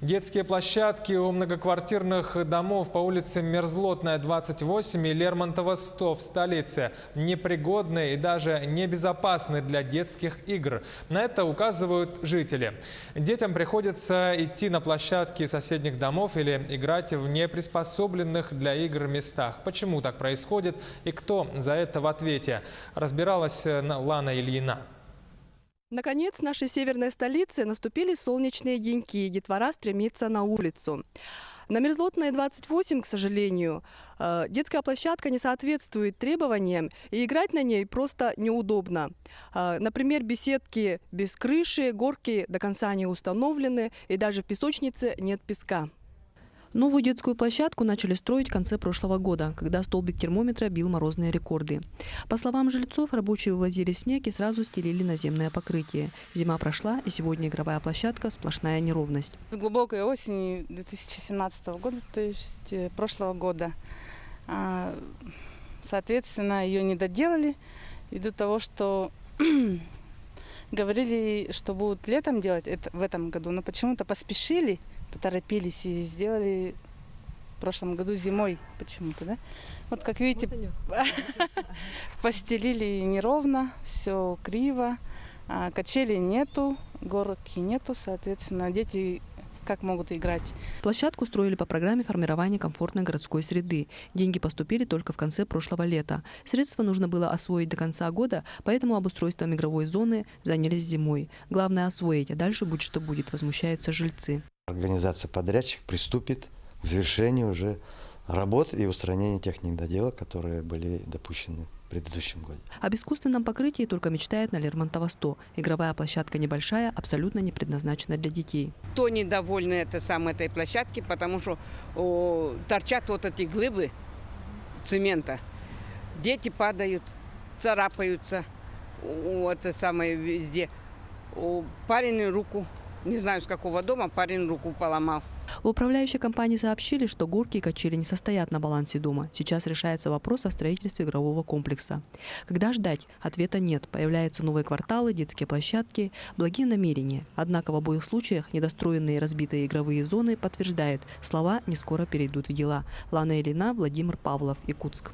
Детские площадки у многоквартирных домов по улице Мерзлотная, 28 и Лермонтова, 100 в столице непригодны и даже небезопасны для детских игр. На это указывают жители. Детям приходится идти на площадки соседних домов или играть в неприспособленных для игр местах. Почему так происходит и кто за это в ответе? Разбиралась Лана Ильина. Наконец, в нашей северной столице наступили солнечные деньки, и детвора стремится на улицу. На Мерзлотной 28, к сожалению, детская площадка не соответствует требованиям, и играть на ней просто неудобно. Например, беседки без крыши, горки до конца не установлены, и даже в песочнице нет песка. Новую детскую площадку начали строить в конце прошлого года, когда столбик термометра бил морозные рекорды. По словам жильцов, рабочие вывозили снег и сразу стелили наземное покрытие. Зима прошла, и сегодня игровая площадка – сплошная неровность. С глубокой осени 2017 года, то есть прошлого года, соответственно, ее не доделали ввиду того, что говорили, что будут летом делать это в этом году, но почему-то поспешили, поторопились и сделали в прошлом году зимой почему-то, да? Вот как видите, постелили неровно, все криво, качелей нету, горки нету, соответственно, дети как могут играть. Площадку строили по программе формирования комфортной городской среды. Деньги поступили только в конце прошлого лета. Средства нужно было освоить до конца года, поэтому обустройством игровой зоны занялись зимой. Главное освоить, а дальше будь что будет, возмущаются жильцы. Организация подрядчик приступит к завершению уже работ и устранению тех недоделок, которые были допущены в предыдущем году. Об искусственном покрытии только мечтает на Лермонтова 100. Игровая площадка небольшая, абсолютно не предназначена для детей. Кто недовольны этой площадки, потому что торчат вот эти глыбы цемента. Дети падают, царапаются, везде. Парень руку. Не знаю, с какого дома парень руку поломал. В управляющей компании сообщили, что горки и качели не состоят на балансе дома. Сейчас решается вопрос о строительстве игрового комплекса. Когда ждать? Ответа нет. Появляются новые кварталы, детские площадки, благие намерения. Однако в обоих случаях недостроенные и разбитые игровые зоны подтверждают, слова не скоро перейдут в дела. Лана Ильина, Владимир Павлов, Якутск.